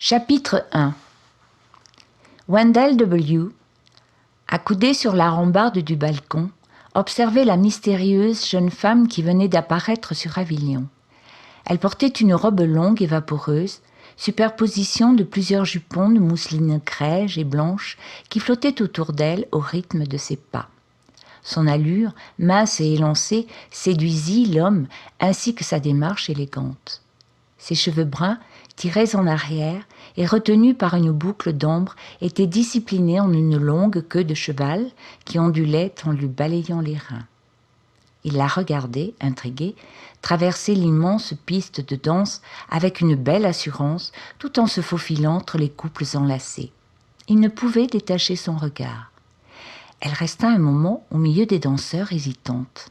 Chapitre 1. Wendell W., accoudé sur la rambarde du balcon, observait la mystérieuse jeune femme qui venait d'apparaître sur Avilion. Elle portait une robe longue et vaporeuse, superposition de plusieurs jupons de mousseline crège et blanche qui flottaient autour d'elle au rythme de ses pas. Son allure, mince et élancée, séduisit l'homme ainsi que sa démarche élégante. Ses cheveux bruns, tirés en arrière et retenus par une boucle d'ombre, étaient disciplinés en une longue queue de cheval qui ondulait en lui balayant les reins. Il la regardait, intrigué, traverser l'immense piste de danse avec une belle assurance, tout en se faufilant entre les couples enlacés. Il ne pouvait détacher son regard. Elle resta un moment au milieu des danseurs hésitantes.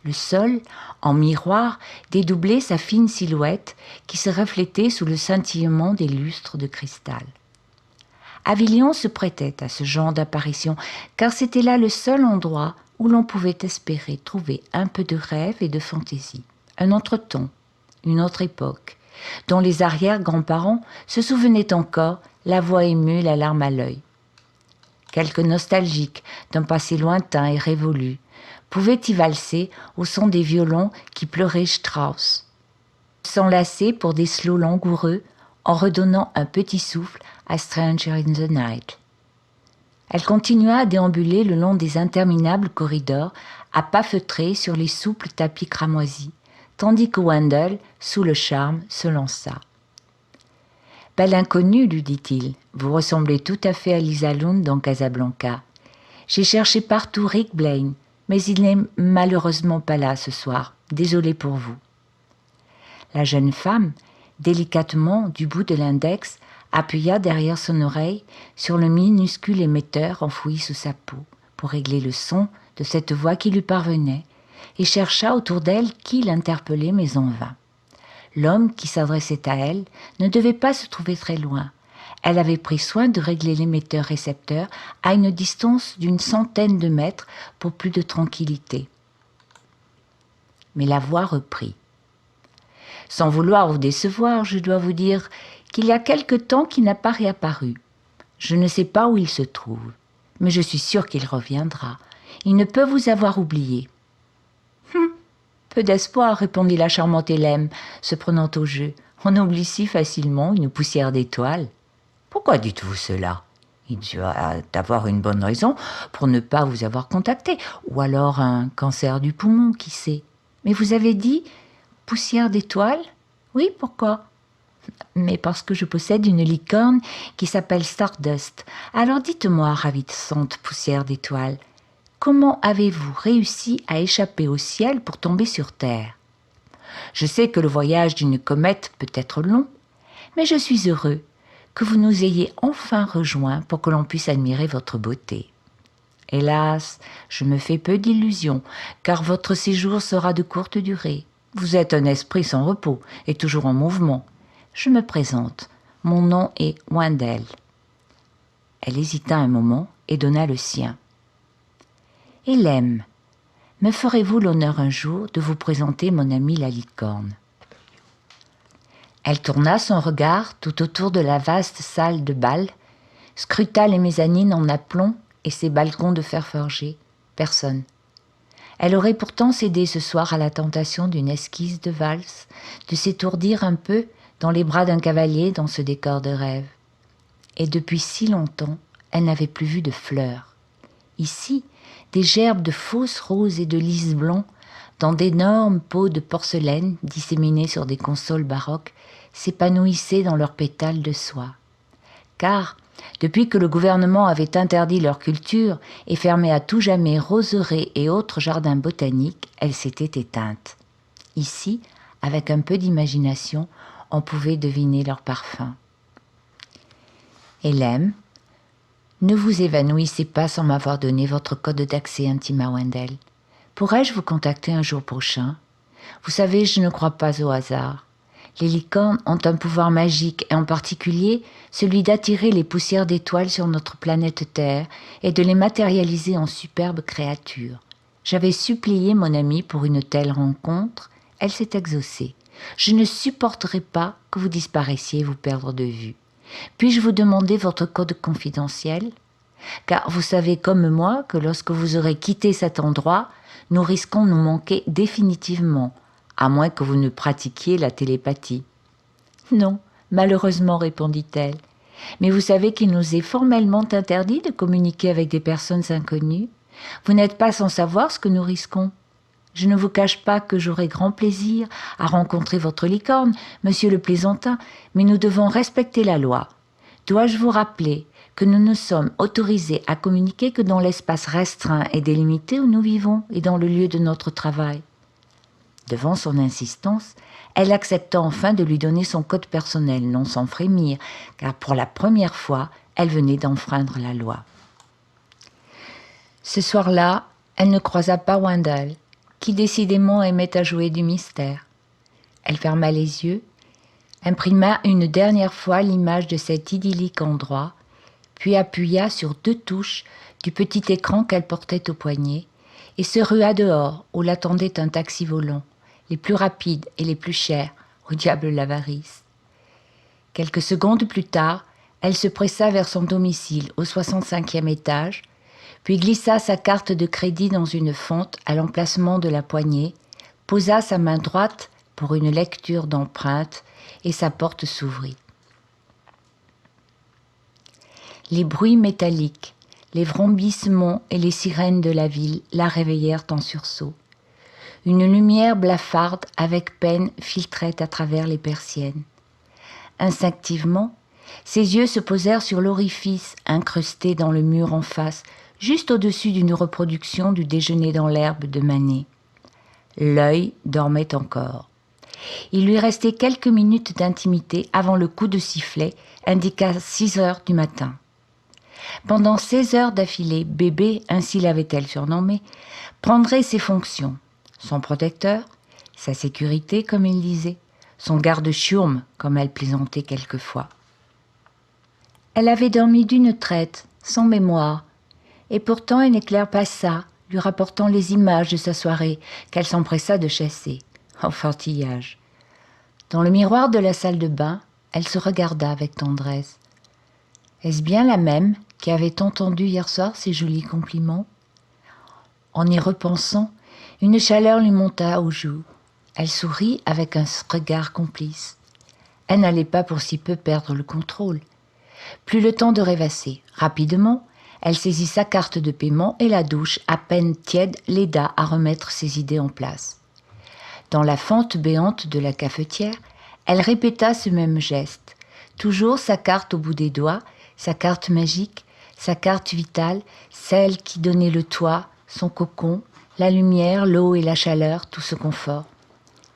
Le sol, en miroir, dédoublait sa fine silhouette qui se reflétait sous le scintillement des lustres de cristal. Avilion se prêtait à ce genre d'apparition, car c'était là le seul endroit où l'on pouvait espérer trouver un peu de rêve et de fantaisie. Un autre temps, une autre époque, dont les arrière-grands-parents se souvenaient encore, la voix émue, la larme à l'œil. Quelques nostalgiques d'un passé lointain et révolu pouvaient y valser au son des violons qui pleuraient Strauss, s'enlacer pour des slows langoureux en redonnant un petit souffle à Stranger in the Night. Elle continua à déambuler le long des interminables corridors, à pas feutrés sur les souples tapis cramoisis, tandis que Wendell, sous le charme, se lança. « Belle inconnue, lui dit-il, vous ressemblez tout à fait à Lisa Lund dans Casablanca. J'ai cherché partout Rick Blaine, mais il n'est malheureusement pas là ce soir. Désolée pour vous. » La jeune femme, délicatement du bout de l'index, appuya derrière son oreille sur le minuscule émetteur enfoui sous sa peau pour régler le son de cette voix qui lui parvenait et chercha autour d'elle qui l'interpellait mais en vain. L'homme qui s'adressait à elle ne devait pas se trouver très loin. Elle avait pris soin de régler l'émetteur-récepteur à une distance d'une centaine de mètres pour plus de tranquillité. Mais la voix reprit. « Sans vouloir vous décevoir, je dois vous dire qu'il y a quelque temps qu'il n'a pas réapparu. Je ne sais pas où il se trouve, mais je suis sûre qu'il reviendra. Il ne peut vous avoir oublié. » Peu d'espoir, répondit la charmante Hélène, se prenant au jeu. On oublie si facilement une poussière d'étoiles. Pourquoi dites-vous cela ? Il doit avoir une bonne raison pour ne pas vous avoir contacté, ou alors un cancer du poumon, qui sait. Mais vous avez dit poussière d'étoiles ? Oui, pourquoi ? Mais parce que je possède une licorne qui s'appelle Stardust. Alors dites-moi, ravissante poussière d'étoiles, comment avez-vous réussi à échapper au ciel pour tomber sur Terre ? Je sais que le voyage d'une comète peut être long, mais je suis heureux que vous nous ayez enfin rejoints pour que l'on puisse admirer votre beauté. Hélas, je me fais peu d'illusions, car votre séjour sera de courte durée. Vous êtes un esprit sans repos et toujours en mouvement. Je me présente. Mon nom est Wendell. Elle hésita un moment et donna le sien. Hélène, me ferez-vous l'honneur un jour de vous présenter mon amie la licorne ? Elle tourna son regard tout autour de la vaste salle de bal, scruta les mezzanines en aplomb et ses balcons de fer forgé. Personne. Elle aurait pourtant cédé ce soir à la tentation d'une esquisse de valse, de s'étourdir un peu dans les bras d'un cavalier dans ce décor de rêve. Et depuis si longtemps, elle n'avait plus vu de fleurs. Ici, des gerbes de fausses roses et de lys blancs, dans d'énormes pots de porcelaine disséminés sur des consoles baroques, s'épanouissaient dans leurs pétales de soie. Car, depuis que le gouvernement avait interdit leur culture et fermé à tout jamais roseraies et autres jardins botaniques, elles s'étaient éteintes. Ici, avec un peu d'imagination, on pouvait deviner leur parfum. Hélène, ne vous évanouissez pas sans m'avoir donné votre code d'accès intime à Wendell. Pourrais-je vous contacter un jour prochain ? Vous savez, je ne crois pas au hasard. Les licornes ont un pouvoir magique, et en particulier celui d'attirer les poussières d'étoiles sur notre planète Terre et de les matérialiser en superbes créatures. J'avais supplié mon amie pour une telle rencontre, elle s'est exaucée. Je ne supporterai pas que vous disparaissiez et vous perdre de vue. Puis-je vous demander votre code confidentiel ? Car vous savez comme moi que lorsque vous aurez quitté cet endroit, nous risquons de nous manquer définitivement, à moins que vous ne pratiquiez la télépathie. Non, malheureusement, répondit-elle. Mais vous savez qu'il nous est formellement interdit de communiquer avec des personnes inconnues. Vous n'êtes pas sans savoir ce que nous risquons. Je ne vous cache pas que j'aurai grand plaisir à rencontrer votre licorne, monsieur le plaisantin, mais nous devons respecter la loi. Dois-je vous rappeler que nous ne sommes autorisés à communiquer que dans l'espace restreint et délimité où nous vivons et dans le lieu de notre travail ? Devant son insistance, elle accepta enfin de lui donner son code personnel, non sans frémir, car pour la première fois, elle venait d'enfreindre la loi. Ce soir-là, elle ne croisa pas Wendell, qui décidément aimait à jouer du mystère. Elle ferma les yeux, imprima une dernière fois l'image de cet idyllique endroit, puis appuya sur 2 touches du petit écran qu'elle portait au poignet et se rua dehors où l'attendait un taxi volant, les plus rapides et les plus chers, au diable l'avarice. Quelques secondes plus tard, elle se pressa vers son domicile au 65e étage, puis glissa sa carte de crédit dans une fente à l'emplacement de la poignée, posa sa main droite pour une lecture d'empreinte et sa porte s'ouvrit. Les bruits métalliques, les vrombissements et les sirènes de la ville la réveillèrent en sursaut. Une lumière blafarde avec peine filtrait à travers les persiennes. Instinctivement, ses yeux se posèrent sur l'orifice incrusté dans le mur en face, juste au-dessus d'une reproduction du déjeuner dans l'herbe de Manet. L'œil dormait encore. Il lui restait quelques minutes d'intimité avant le coup de sifflet indiqua 6 heures du matin. Pendant 16 heures d'affilée, bébé, ainsi l'avait-elle surnommé, prendrait ses fonctions. Son protecteur, sa sécurité, comme il disait, son garde-chiourme, comme elle plaisantait quelquefois. Elle avait dormi d'une traite, sans mémoire, et pourtant un éclair passa, lui rapportant les images de sa soirée, qu'elle s'empressa de chasser. Enfantillage. Dans le miroir de la salle de bain, elle se regarda avec tendresse. Est-ce bien la même qui avait entendu hier soir ces jolis compliments ? En y repensant, une chaleur lui monta aux joues. Elle sourit avec un regard complice. Elle n'allait pas pour si peu perdre le contrôle. Plus le temps de rêvasser. Rapidement, elle saisit sa carte de paiement et la douche, à peine tiède, l'aida à remettre ses idées en place. Dans la fente béante de la cafetière, elle répéta ce même geste. Toujours sa carte au bout des doigts, sa carte magique, sa carte vitale, celle qui donnait le toit, son cocon, la lumière, l'eau et la chaleur, tout ce confort.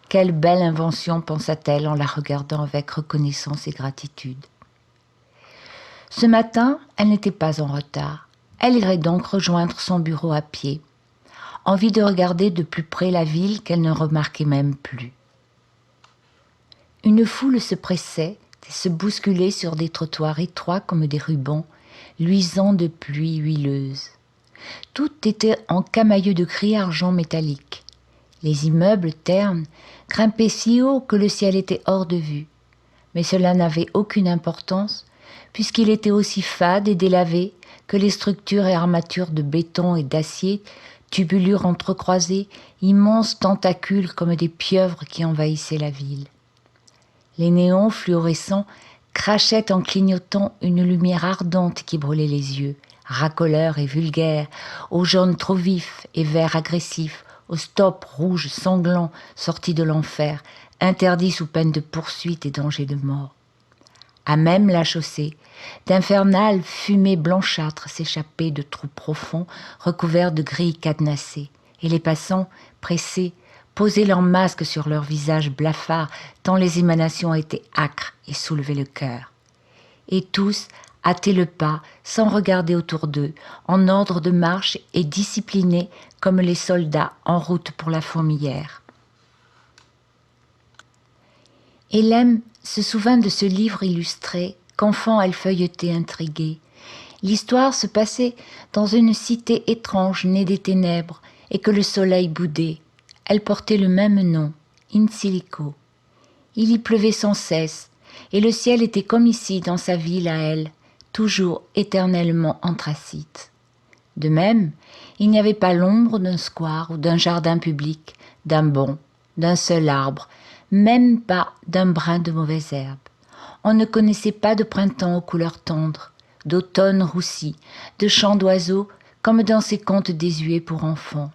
Quelle belle invention, pensa-t-elle en la regardant avec reconnaissance et gratitude. Ce matin, elle n'était pas en retard. Elle irait donc rejoindre son bureau à pied. Envie de regarder de plus près la ville qu'elle ne remarquait même plus. Une foule se pressait et se bousculait sur des trottoirs étroits comme des rubans, luisants de pluie huileuse. Tout était en camailleux de gris argent métallique. Les immeubles ternes grimpaient si haut que le ciel était hors de vue. Mais cela n'avait aucune importance, puisqu'il était aussi fade et délavé que les structures et armatures de béton et d'acier, tubulures entrecroisées, immenses tentacules comme des pieuvres qui envahissaient la ville. Les néons fluorescents crachaient en clignotant une lumière ardente qui brûlait les yeux, racoleurs et vulgaires, aux jaunes trop vifs et verts agressifs, aux stops rouges sanglants sortis de l'enfer, interdits sous peine de poursuite et danger de mort. À même la chaussée, d'infernales fumées blanchâtres s'échappaient de trous profonds recouverts de grilles cadenassées, et les passants, pressés, posaient leurs masques sur leurs visages blafards tant les émanations étaient âcres et soulevaient le cœur. Et tous hâtaient le pas sans regarder autour d'eux, en ordre de marche et disciplinés comme les soldats en route pour la fourmilière. Hélène se souvint de ce livre illustré qu'enfant elle feuilletait intriguée. L'histoire se passait dans une cité étrange née des ténèbres et que le soleil boudait. Elle portait le même nom, In Silico. Il y pleuvait sans cesse, et le ciel était comme ici dans sa ville à elle, toujours éternellement anthracite. De même, il n'y avait pas l'ombre d'un square ou d'un jardin public, d'un banc, d'un seul arbre, même pas d'un brin de mauvaise herbe. On ne connaissait pas de printemps aux couleurs tendres, d'automne roussi, de chants d'oiseaux comme dans ces contes désuets pour enfants.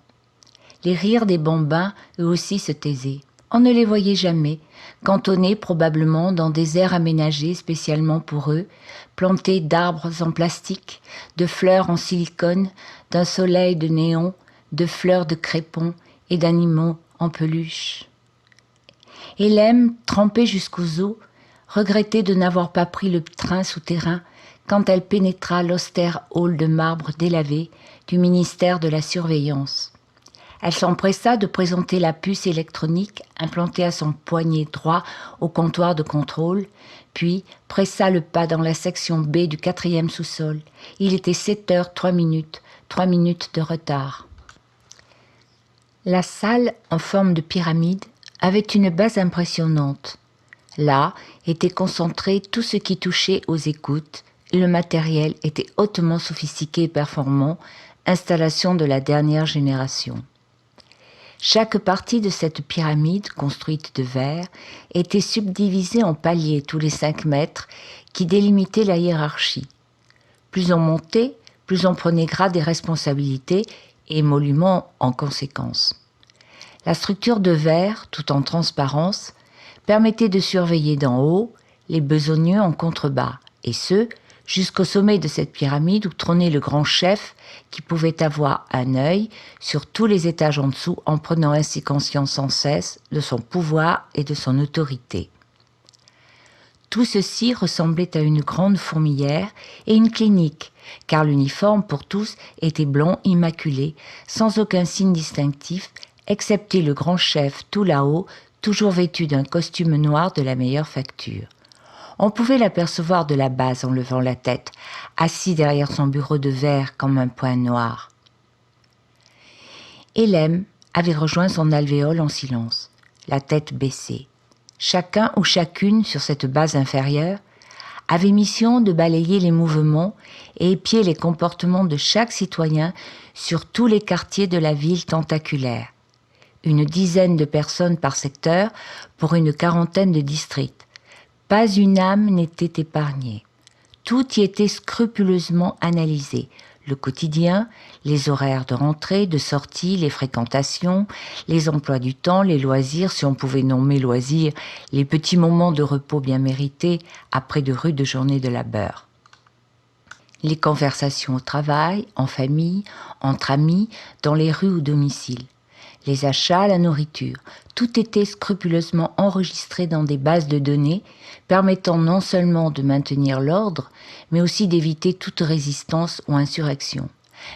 Les rires des bambins, eux aussi, se taisaient. On ne les voyait jamais, cantonnés probablement dans des aires aménagées spécialement pour eux, plantés d'arbres en plastique, de fleurs en silicone, d'un soleil de néon, de fleurs de crépon et d'animaux en peluche. Hélène, trempée jusqu'aux os, regrettait de n'avoir pas pris le train souterrain quand elle pénétra l'austère hall de marbre délavé du ministère de la Surveillance. Elle s'empressa de présenter la puce électronique implantée à son poignet droit au comptoir de contrôle, puis pressa le pas dans la section B du 4e sous-sol. Il était 7h, 3 minutes de retard. La salle, en forme de pyramide, avait une base impressionnante. Là était concentré tout ce qui touchait aux écoutes. Le matériel était hautement sophistiqué et performant, installation de la dernière génération. Chaque partie de cette pyramide, construite de verre, était subdivisée en paliers tous les 5 mètres qui délimitaient la hiérarchie. Plus on montait, plus on prenait grade et responsabilités et émoluments en conséquence. La structure de verre, tout en transparence, permettait de surveiller d'en haut les besogneux en contrebas, et ce, jusqu'au sommet de cette pyramide où trônait le grand chef qui pouvait avoir un œil sur tous les étages en dessous en prenant ainsi conscience sans cesse de son pouvoir et de son autorité. Tout ceci ressemblait à une grande fourmilière et une clinique, car l'uniforme pour tous était blanc immaculé, sans aucun signe distinctif, excepté le grand chef tout là-haut, toujours vêtu d'un costume noir de la meilleure facture. On pouvait l'apercevoir de la base en levant la tête, assis derrière son bureau de verre comme un point noir. Hélène avait rejoint son alvéole en silence, la tête baissée. Chacun ou chacune sur cette base inférieure avait mission de balayer les mouvements et épier les comportements de chaque citoyen sur tous les quartiers de la ville tentaculaire. Une dizaine de personnes par secteur pour une quarantaine de districts. Pas une âme n'était épargnée. Tout y était scrupuleusement analysé. Le quotidien, les horaires de rentrée, de sortie, les fréquentations, les emplois du temps, les loisirs, si on pouvait nommer loisirs, les petits moments de repos bien mérités après de rudes journées de labeur. Les conversations au travail, en famille, entre amis, dans les rues ou domiciles. Les achats, la nourriture, tout était scrupuleusement enregistré dans des bases de données permettant non seulement de maintenir l'ordre, mais aussi d'éviter toute résistance ou insurrection,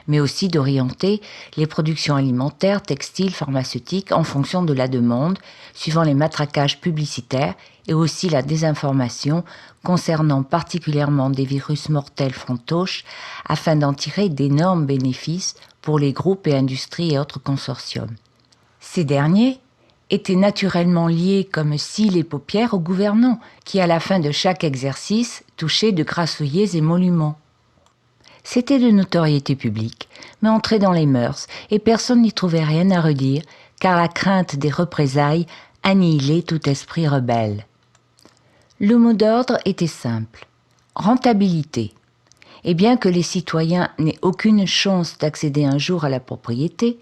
mais aussi d'orienter les productions alimentaires, textiles, pharmaceutiques en fonction de la demande, suivant les matraquages publicitaires et aussi la désinformation concernant particulièrement des virus mortels fantoches afin d'en tirer d'énormes bénéfices pour les groupes et industries et autres consortiums. Ces derniers étaient naturellement liés comme cils et paupières aux gouvernants, qui à la fin de chaque exercice touchaient de grassouillets émoluments. C'était de notoriété publique, mais entrait dans les mœurs, et personne n'y trouvait rien à redire, car la crainte des représailles annihilait tout esprit rebelle. Le mot d'ordre était simple, rentabilité. Et bien que les citoyens n'aient aucune chance d'accéder un jour à la propriété,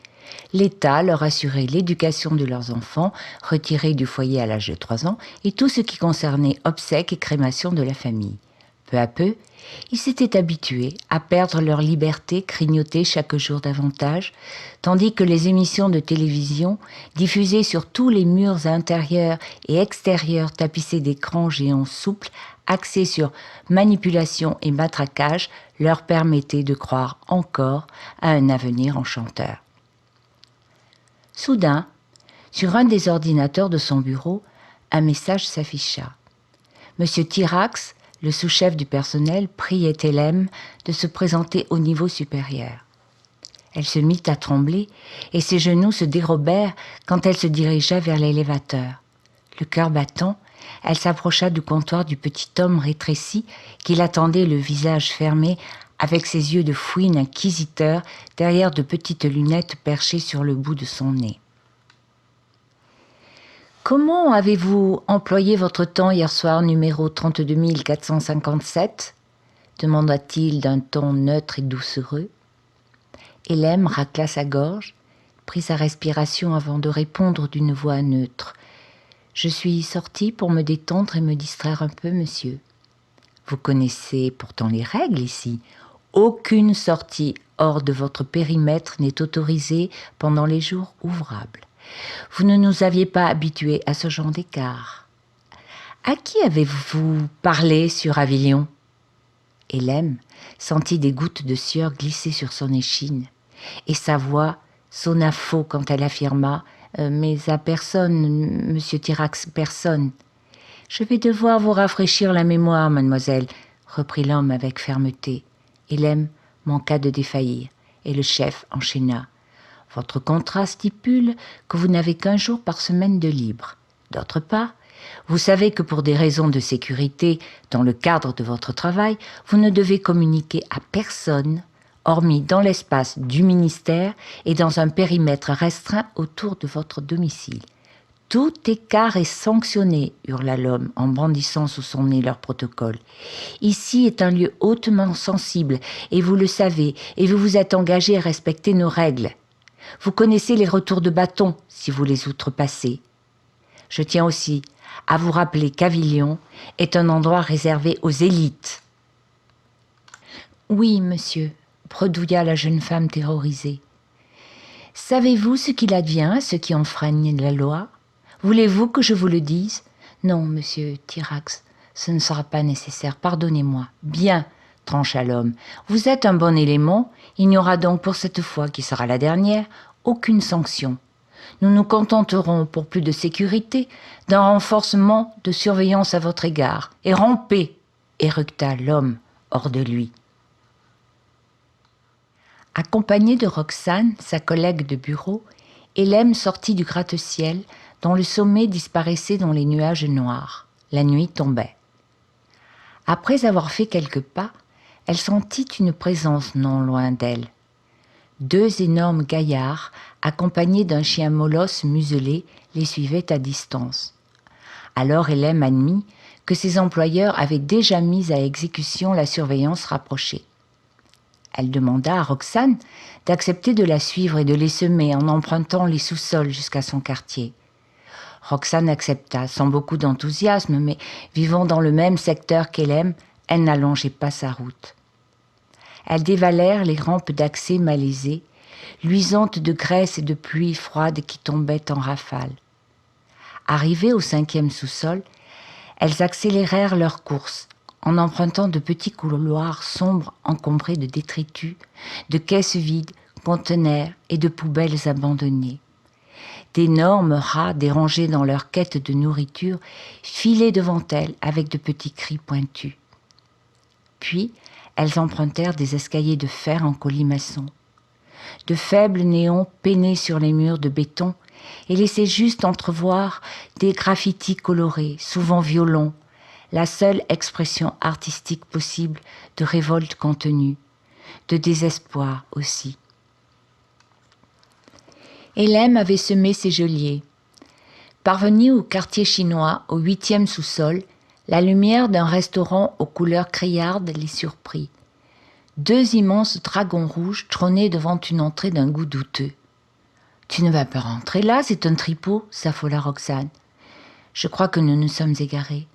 l'État leur assurait l'éducation de leurs enfants, retirés du foyer à l'âge de 3 ans, et tout ce qui concernait obsèques et crémation de la famille. Peu à peu, ils s'étaient habitués à perdre leur liberté grignotée chaque jour davantage, tandis que les émissions de télévision, diffusées sur tous les murs intérieurs et extérieurs tapissés d'écrans géants souples, axés sur manipulation et matraquage, leur permettaient de croire encore à un avenir enchanteur. Soudain, sur un des ordinateurs de son bureau, un message s'afficha. Monsieur Tirax, le sous-chef du personnel, priait Hélène de se présenter au niveau supérieur. Elle se mit à trembler et ses genoux se dérobèrent quand elle se dirigea vers l'élévateur. Le cœur battant, Elle s'approcha du comptoir du petit homme rétréci qui l'attendait le visage fermé, avec ses yeux de fouine inquisiteur derrière de petites lunettes perchées sur le bout de son nez. « Comment avez-vous employé votre temps hier soir, numéro 32 457 ?» demanda-t-il d'un ton neutre et doucereux. Hélène racla sa gorge, prit sa respiration avant de répondre d'une voix neutre. « Je suis sortie pour me détendre et me distraire un peu, monsieur. » Vous connaissez pourtant les règles ici. Aucune sortie hors de votre périmètre n'est autorisée pendant les jours ouvrables. Vous ne nous aviez pas habitués à ce genre d'écart. À qui avez-vous parlé sur Avilion ? Hélène sentit des gouttes de sueur glisser sur son échine, et sa voix sonna faux quand elle affirma « Mais à personne, monsieur Tirax, personne. »« Je vais devoir vous rafraîchir la mémoire, mademoiselle, » reprit l'homme avec fermeté. Hélène manqua de défaillir, et le chef enchaîna. « Votre contrat stipule que vous n'avez qu'1 jour par semaine de libre. D'autre part, vous savez que pour des raisons de sécurité, dans le cadre de votre travail, vous ne devez communiquer à personne, hormis dans l'espace du ministère et dans un périmètre restreint autour de votre domicile. Tout écart est sanctionné, hurla l'homme en brandissant sous son nez leur protocole. Ici est un lieu hautement sensible, et vous le savez, et vous vous êtes engagé à respecter nos règles. Vous connaissez les retours de bâton, si vous les outrepassez. Je tiens aussi à vous rappeler qu'Avilion est un endroit réservé aux élites. « Oui, monsieur, » bredouilla la jeune femme terrorisée. « Savez-vous ce qu'il advient à ceux qui enfreignent la loi ? Voulez-vous que je vous le dise ? Non, monsieur Tirax, ce ne sera pas nécessaire, pardonnez-moi. Bien, trancha l'homme. Vous êtes un bon élément, il n'y aura donc pour cette fois, qui sera la dernière, aucune sanction. Nous nous contenterons, pour plus de sécurité, d'un renforcement de surveillance à votre égard. Et rompez !» éructa l'homme hors de lui. Accompagnée de Roxane, sa collègue de bureau, Hélène sortit du gratte-ciel dont le sommet disparaissait dans les nuages noirs. La nuit tombait. Après avoir fait quelques pas, elle sentit une présence non loin d'elle. 2 énormes gaillards, accompagnés d'un chien molosse muselé, les suivaient à distance. Alors Hélène admit que ses employeurs avaient déjà mis à exécution la surveillance rapprochée. Elle demanda à Roxane d'accepter de la suivre et de les semer en empruntant les sous-sols jusqu'à son quartier. Roxane accepta sans beaucoup d'enthousiasme, mais vivant dans le même secteur qu'Hélène, elle n'allongeait pas sa route. Elles dévalèrent les rampes d'accès malaisées, luisantes de graisse et de pluie froide qui tombaient en rafales. Arrivées au 5e sous-sol, elles accélérèrent leur course en empruntant de petits couloirs sombres encombrés de détritus, de caisses vides, conteneurs et de poubelles abandonnées. D'énormes rats dérangés dans leur quête de nourriture filaient devant elles avec de petits cris pointus. Puis, elles empruntèrent des escaliers de fer en colimaçon. De faibles néons peignaient sur les murs de béton et laissaient juste entrevoir des graffitis colorés, souvent violents, la seule expression artistique possible de révolte contenue, de désespoir aussi. Hélène avait semé ses geôliers. Parvenue au quartier chinois, au 8e sous-sol, la lumière d'un restaurant aux couleurs criardes les surprit. 2 immenses dragons rouges trônaient devant une entrée d'un goût douteux. « Tu ne vas pas rentrer là, c'est un tripot » s'affola Roxane. « Je crois que nous nous sommes égarés.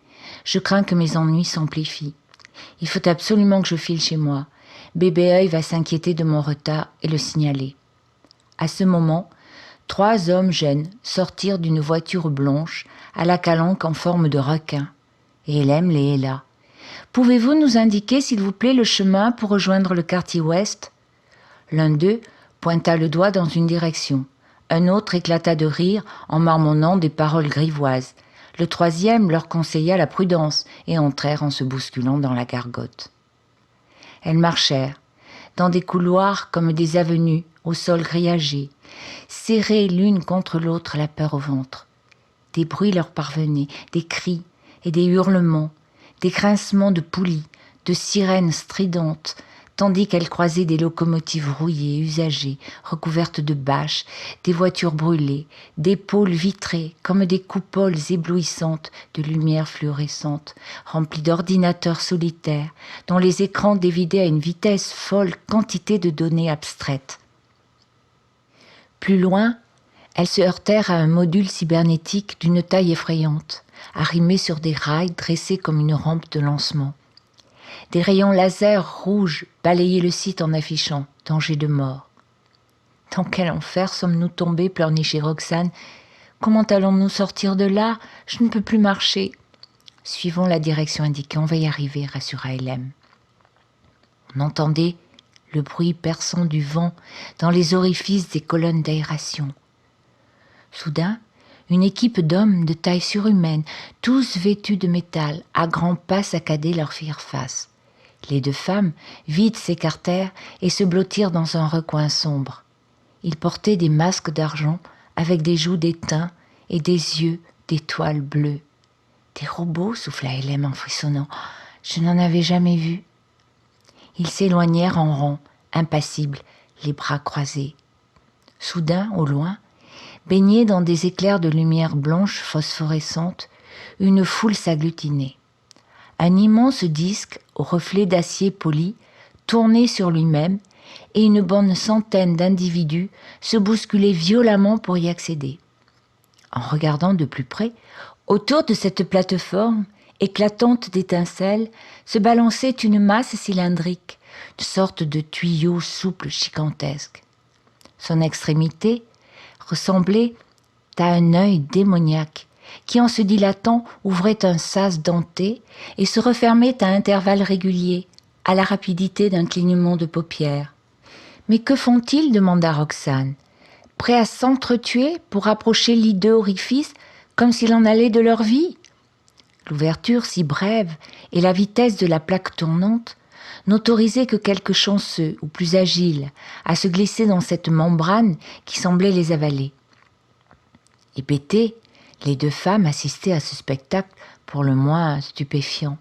Je crains que mes ennuis s'amplifient. Il faut absolument que je file chez moi. Bébé Œil va s'inquiéter de mon retard et le signaler. » À ce moment, 3 hommes jeunes sortirent d'une voiture blanche à la calanque en forme de requin. Et Hélène les héla. « Pouvez-vous nous indiquer, s'il vous plaît, le chemin pour rejoindre le quartier ouest ?» L'un d'eux pointa le doigt dans une direction. Un autre éclata de rire en marmonnant des paroles grivoises. Le 3e leur conseilla la prudence et entrèrent en se bousculant dans la gargote. Elles marchèrent, dans des couloirs comme des avenues, au sol grillagé, serrées l'une contre l'autre, la peur au ventre. Des bruits leur parvenaient, des cris, et des hurlements, des grincements de poulies, de sirènes stridentes, tandis qu'elle croisait des locomotives rouillées, usagées, recouvertes de bâches, des voitures brûlées, des pôles vitrés comme des coupoles éblouissantes de lumière fluorescente, remplies d'ordinateurs solitaires, dont les écrans dévidaient à une vitesse folle quantité de données abstraites. Plus loin, elles se heurtèrent à un module cybernétique d'une taille effrayante, arrimé sur des rails dressés comme une rampe de lancement. Des rayons laser rouges balayaient le site en affichant « Danger de mort ». Dans quel enfer sommes-nous tombés, pleurnichait Roxane. Comment allons-nous sortir de là? Je ne peux plus marcher. Suivons la direction indiquée, on va y arriver, rassura Hélène. On entendait le bruit perçant du vent dans les orifices des colonnes d'aération. Soudain, une équipe d'hommes de taille surhumaine, tous vêtus de métal, à grands pas saccadés leur firent face. Les deux femmes, vite, s'écartèrent et se blottirent dans un recoin sombre. Ils portaient des masques d'argent avec des joues d'étain et des yeux d'étoiles bleues. Des robots, souffla Hélène en frissonnant. Je n'en avais jamais vu. Ils s'éloignèrent en rond, impassibles, les bras croisés. Soudain, au loin, baignée dans des éclairs de lumière blanche phosphorescente, une foule s'agglutinait. Un immense disque au reflet d'acier poli tournait sur lui-même et une bonne centaine d'individus se bousculaient violemment pour y accéder. En regardant de plus près, autour de cette plateforme, éclatante d'étincelles, se balançait une masse cylindrique, une sorte de tuyau souple gigantesque. Son extrémité ressemblait à un œil démoniaque qui, en se dilatant, ouvrait un sas denté et se refermait à intervalles réguliers, à la rapidité d'un clignement de paupières. « Mais que font-ils » demanda Roxane, prêts à s'entretuer pour approcher l'hideux orifice comme s'il en allait de leur vie. L'ouverture si brève et la vitesse de la plaque tournante n'autorisaient que quelques chanceux ou plus agiles à se glisser dans cette membrane qui semblait les avaler. Hébétées, les deux femmes assistaient à ce spectacle pour le moins stupéfiant.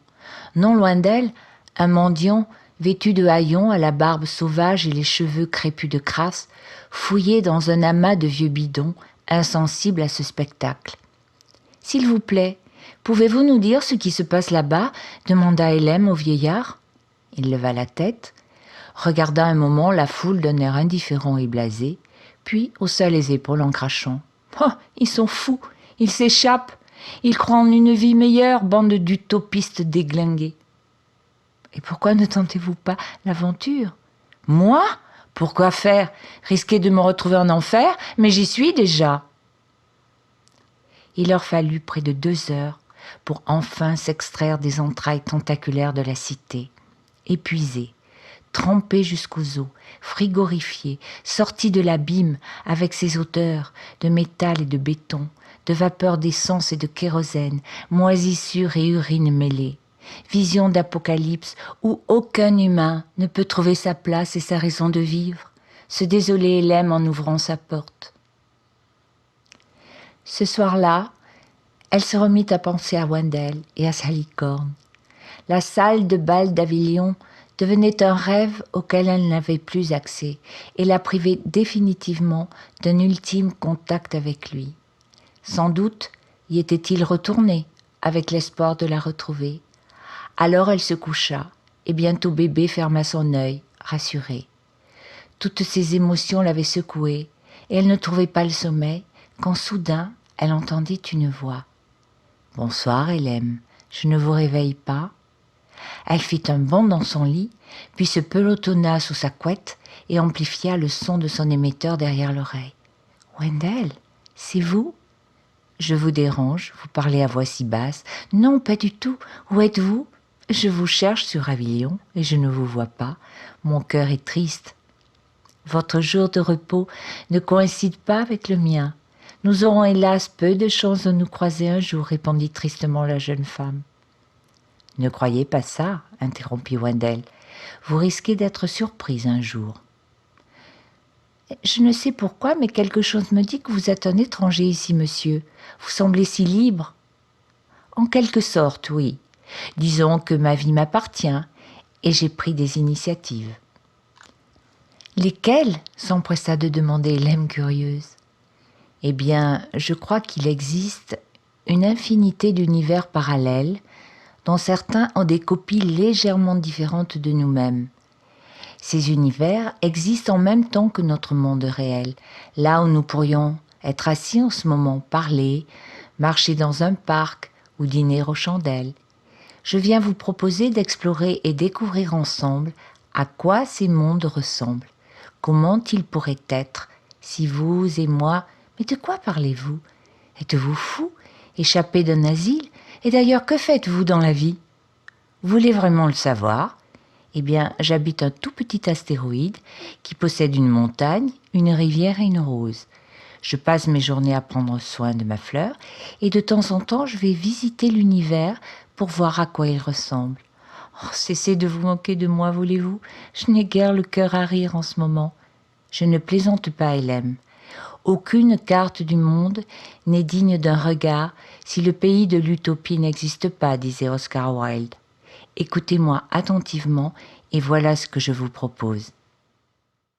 Non loin d'elles, un mendiant vêtu de haillons à la barbe sauvage et les cheveux crépus de crasse, fouillait dans un amas de vieux bidons, insensible à ce spectacle. « S'il vous plaît, pouvez-vous nous dire ce qui se passe là-bas » demanda Hélène au vieillard. Il leva la tête, regarda un moment la foule d'un air indifférent et blasé, puis haussa les épaules en crachant. « Oh, ils sont fous, ils s'échappent, ils croient en une vie meilleure, bande d'utopistes déglingués. » « Et pourquoi ne tentez-vous pas l'aventure ?»« Moi ? Pourquoi faire ? Risquer de me retrouver en enfer ? Mais j'y suis déjà. » Il leur fallut près de 2 heures pour enfin s'extraire des entrailles tentaculaires de la cité. Épuisés, trempés jusqu'aux os, frigorifiés, sortis de l'abîme avec ses odeurs de métal et de béton, de vapeur d'essence et de kérosène, moisissures et urines mêlées. Vision d'apocalypse où aucun humain ne peut trouver sa place et sa raison de vivre, se désolait Hélène en ouvrant sa porte. Ce soir-là, elle se remit à penser à Wendell et à sa licorne. La salle de bal d'Avilion devenait un rêve auquel elle n'avait plus accès et la privait définitivement d'un ultime contact avec lui. Sans doute y était-il retourné avec l'espoir de la retrouver. Alors elle se coucha, et bientôt bébé ferma son œil, rassuré. Toutes ses émotions l'avaient secouée, et elle ne trouvait pas le sommeil, quand soudain elle entendit une voix. « Bonsoir, Hélène, je ne vous réveille pas ?» Elle fit un bond dans son lit, puis se pelotonna sous sa couette et amplifia le son de son émetteur derrière l'oreille. « Wendell, c'est vous ? Je vous dérange, vous parlez à voix si basse. Non, pas du tout. Où êtes-vous ? Je vous cherche sur Avilion et je ne vous vois pas. Mon cœur est triste. Votre jour de repos ne coïncide pas avec le mien. Nous aurons hélas peu de chance de nous croiser un jour, répondit tristement la jeune femme. Ne croyez pas ça, interrompit Wendell. Vous risquez d'être surprise un jour. Je ne sais pourquoi, mais quelque chose me dit que vous êtes un étranger ici, monsieur. Vous semblez si libre. En quelque sorte, oui. Disons que ma vie m'appartient et j'ai pris des initiatives. Lesquelles s'empressa de demander Hélène curieuse. Eh bien, je crois qu'il existe une infinité d'univers parallèles dont certains ont des copies légèrement différentes de nous-mêmes. Ces univers existent en même temps que notre monde réel, là où nous pourrions être assis en ce moment, parler, marcher dans un parc ou dîner aux chandelles. Je viens vous proposer d'explorer et découvrir ensemble à quoi ces mondes ressemblent, comment ils pourraient être si vous et moi... Mais de quoi parlez-vous? Êtes-vous fou? Échappé d'un asile? Et d'ailleurs, que faites-vous dans la vie? Vous voulez vraiment le savoir? Eh bien, j'habite un tout petit astéroïde qui possède une montagne, une rivière et une rose. Je passe mes journées à prendre soin de ma fleur et de temps en temps, je vais visiter l'univers pour voir à quoi il ressemble. Oh, cessez de vous moquer de moi, voulez-vous? Je n'ai guère le cœur à rire en ce moment. Je ne plaisante pas, Hélène. Aucune carte du monde n'est digne d'un regard si le pays de l'utopie n'existe pas, disait Oscar Wilde. Écoutez-moi attentivement et voilà ce que je vous propose.